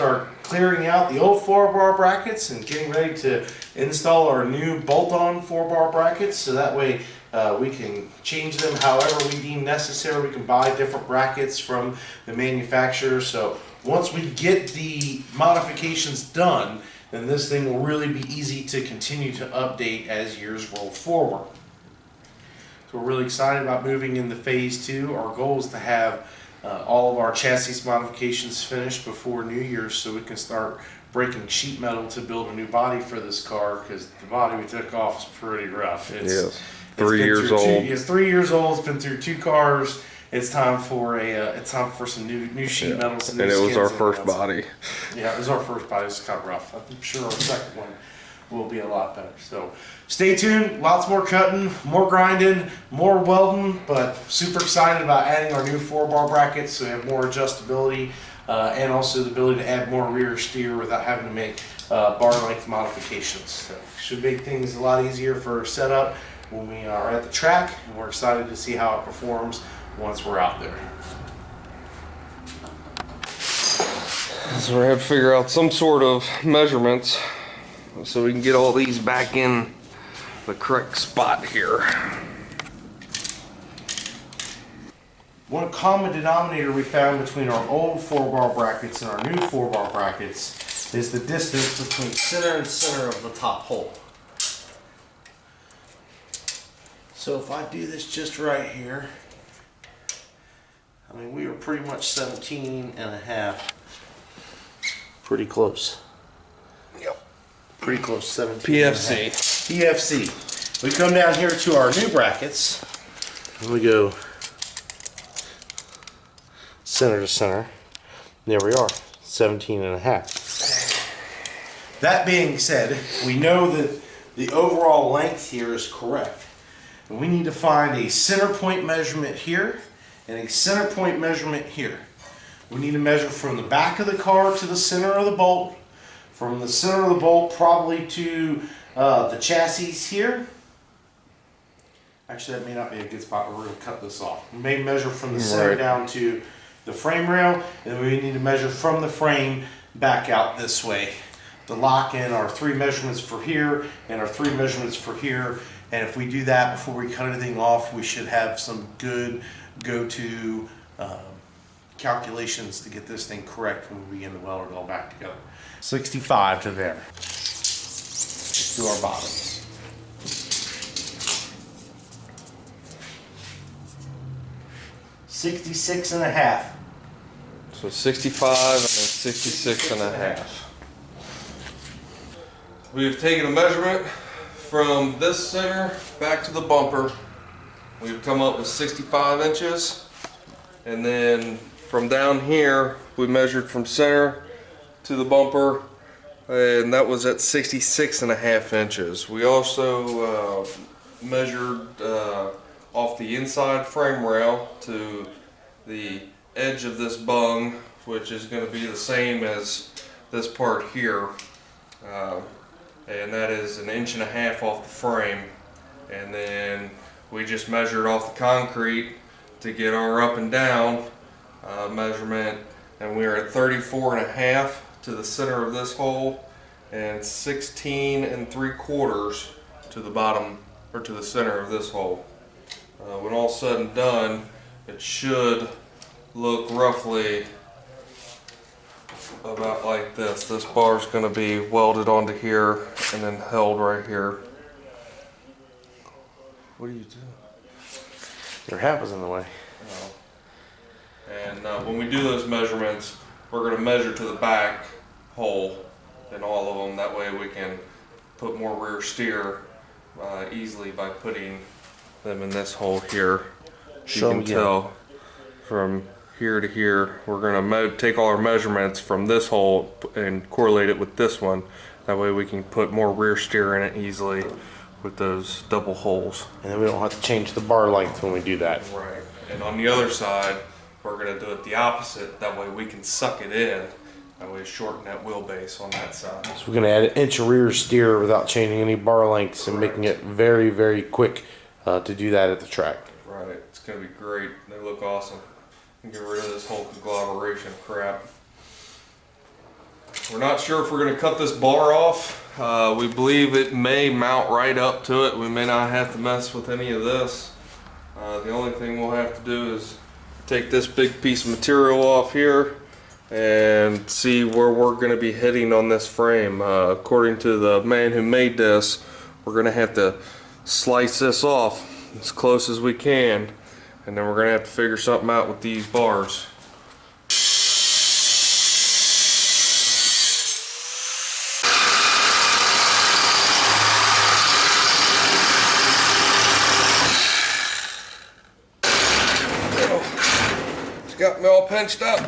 start clearing out the old 4-bar brackets and getting ready to install our new bolt-on 4-bar brackets, so that way we can change them however we deem necessary. We can buy different brackets from the manufacturer. So once we get the modifications done, then this thing will really be easy to continue to update as years roll forward. So we're really excited about moving into phase 2. Our goal is to have all of our chassis modifications finished before New Year's, so we can start breaking sheet metal to build a new body for this car, because the body we took off is pretty rough. Yes, 3 years old. It's 3 years old. It's been through 2 cars. It's time for some new sheet metal. And it was our first body. Yeah, it was our first body. It's kind of rough. I'm sure our second one will be a lot better. So stay tuned. Lots more cutting, more grinding, more welding, but super excited about adding our new 4-bar brackets so we have more adjustability and also the ability to add more rear steer without having to make bar length modifications. So should make things a lot easier for setup when we are at the track, and we're excited to see how it performs once we're out there. So we have to figure out some sort of measurements so we can get all these back in the correct spot here. One common denominator we found between our old 4-bar brackets and our new 4-bar brackets is the distance between center and center of the top hole. So if I do this just right here, I mean, we are pretty much 17 and a half. Pretty close. Yep. Pretty close, 17. PFC. PFC. We come down here to our new brackets, and we go center to center. There we are, 17 and a half. That being said, we know that the overall length here is correct. And we need to find a center point measurement here and a center point measurement here. We need to measure from the back of the car to the center of the bolt, from the center of the bolt probably to the chassis here. Actually, that may not be a good spot, but we're going to cut this off. We may measure from the center down to the frame rail, and then we need to measure from the frame back out this way to lock in our 3 measurements for here and our 3 measurements for here. And if we do that before we cut anything off, we should have some good go-to calculations to get this thing correct when we begin to weld it all back together. 65 to there. Let's do our bottom. 66 and a half. So 65 and then 66 and a half. We've taken a measurement from this center back to the bumper. We've come up with 65 inches. And then from down here, we measured from center to the bumper, and that was at 66 and a half inches. We also measured off the inside frame rail to the edge of this bung, which is going to be the same as this part here, and that is 1.5 inches off the frame. And then we just measured off the concrete to get our up and down measurement, and we are at 34 and a half to the center of this hole and 16 3/4 to the bottom, or to the center of this hole. When all said and done, it should look roughly about like this. This bar is going to be welded onto here and then held right here. What are you doing? Your hat was in the way. Oh. And when we do those measurements, we're going to measure to the back hole in all of them. That way we can put more rear steer easily by putting them in this hole here. You can tell from here to here, we're going to take all our measurements from this hole and correlate it with this one. That way we can put more rear steer in it easily with those double holes. And then we don't have to change the bar length when we do that. Right. And on the other side, we're going to do it the opposite. That way we can suck it in. That way shorten that wheelbase on that side. So we're going to add 1 inch of rear steer without changing any bar lengths and making it very, very quick to do that at the track. Right. It's going to be great. They look awesome. And get rid of this whole conglomeration of crap. We're not sure if we're going to cut this bar off. We believe it may mount right up to it. We may not have to mess with any of this. The only thing we'll have to do is take this big piece of material off here and see where we're going to be hitting on this frame. According to the man who made this, we're going to have to slice this off as close as we can, and then we're going to have to figure something out with these bars. It's got me all pinched up.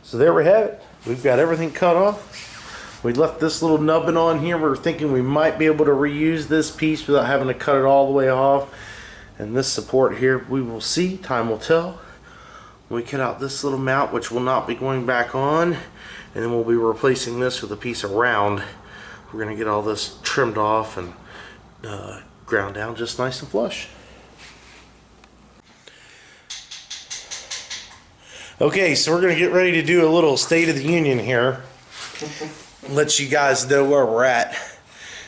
So there we have it. We've got everything cut off. We left this little nubbin on here. We're thinking we might be able to reuse this piece without having to cut it all the way off. And this support here, we will see. Time will tell. We cut out this little mount, which will not be going back on. And then we'll be replacing this with a piece of round. We're going to get all this trimmed off and ground down just nice and flush. Okay, so we're going to get ready to do a little State of the Union here. Let you guys know where we're at.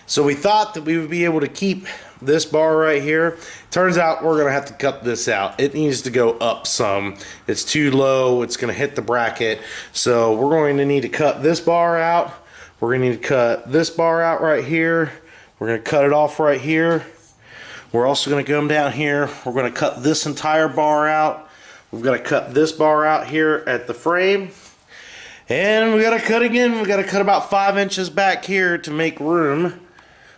So we thought that we would be able to keep this bar right here. Turns out we're going to have to cut this out. It needs to go up some. It's too low. It's going to hit the bracket. So we're going to need to cut this bar out. We're going to need to cut this bar out right here. We're going to cut it off right here. We're also going to come down here. We're going to cut this entire bar out. We've got to cut this bar out here at the frame. And we got to cut again. We got to cut about 5 inches back here to make room.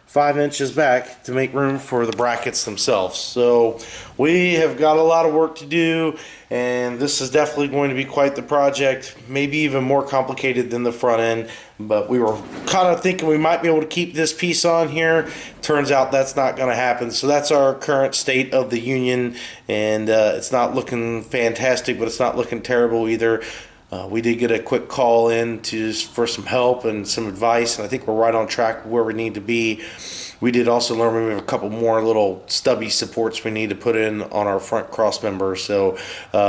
5 inches back to make room for the brackets themselves. So we have got a lot of work to do, and this is definitely going to be quite the project, maybe even more complicated than the front end, but we were kind of thinking we might be able to keep this piece on here. Turns out that's not going to happen. So that's our current state of the union, and it's not looking fantastic, but it's not looking terrible either. We did get a quick call in for some help and some advice, and I think we're right on track where we need to be. We did also learn we have a couple more little stubby supports we need to put in on our front cross member. So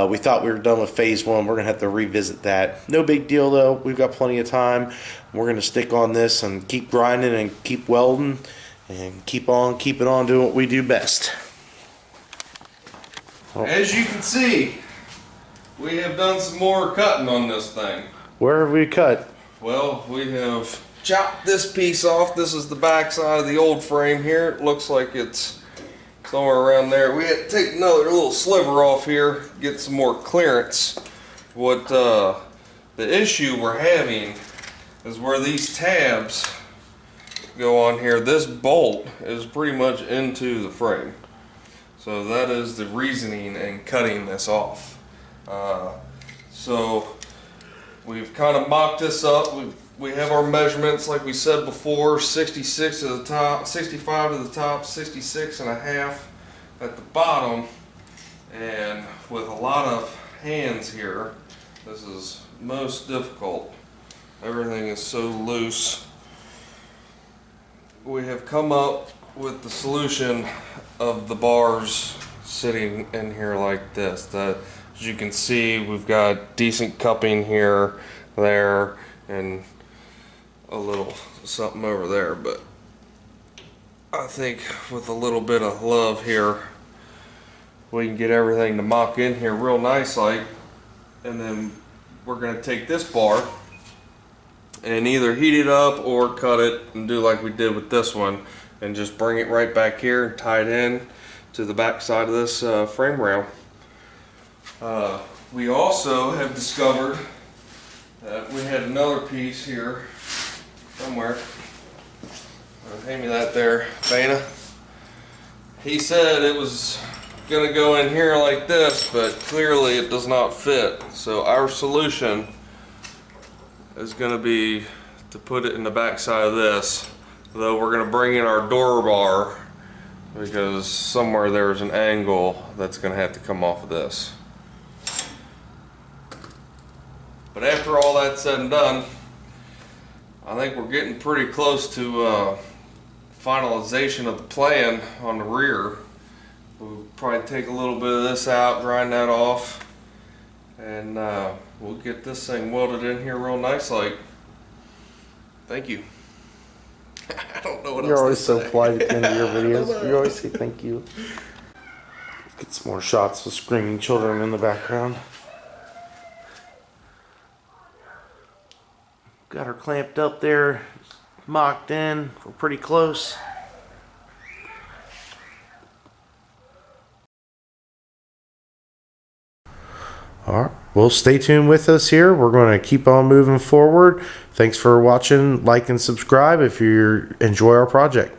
we thought we were done with phase one. We're going to have to revisit that. No big deal though. We've got plenty of time. We're going to stick on this and keep grinding and keep welding and keep on doing what we do best. As you can see, we have done some more cutting on this thing. Where have we cut? Well, we have chopped this piece off. This is the back side of the old frame here. It looks like it's somewhere around there. We had to take another little sliver off here, get some more clearance. What the issue we're having is where these tabs go on here. This bolt is pretty much into the frame. So that is the reasoning in cutting this off. So we've kind of mocked this up. We have our measurements like we said before, 66 at the top, 65 at the top, 66 and a half at the bottom. And with a lot of hands here, this is most difficult. Everything is so loose. We have come up with the solution of the bars sitting in here like this. As you can see, we've got decent cupping here, there, and a little something over there, but I think with a little bit of love here, we can get everything to mock in here real nice like, and then we're going to take this bar and either heat it up or cut it and do like we did with this one and just bring it right back here and tie it in to the back side of this frame rail. We also have discovered that we had another piece here somewhere. Hand me that there, Bana. He said it was gonna go in here like this, but clearly it does not fit. So our solution is gonna be to put it in the back side of this, though we're gonna bring in our door bar because somewhere there's an angle that's gonna have to come off of this. But after all that's said and done, I think we're getting pretty close to finalization of the plan on the rear. We'll probably take a little bit of this out, grind that off, and we'll get this thing welded in here real nice. Like, thank you. I don't know what You're else always to so say. polite at the end of your videos. You always say thank you. Get some more shots with screaming children in the background. Got her clamped up there, mocked in. We're pretty close. All right. Well, stay tuned with us here. We're going to keep on moving forward. Thanks for watching. Like and subscribe if you enjoy our project.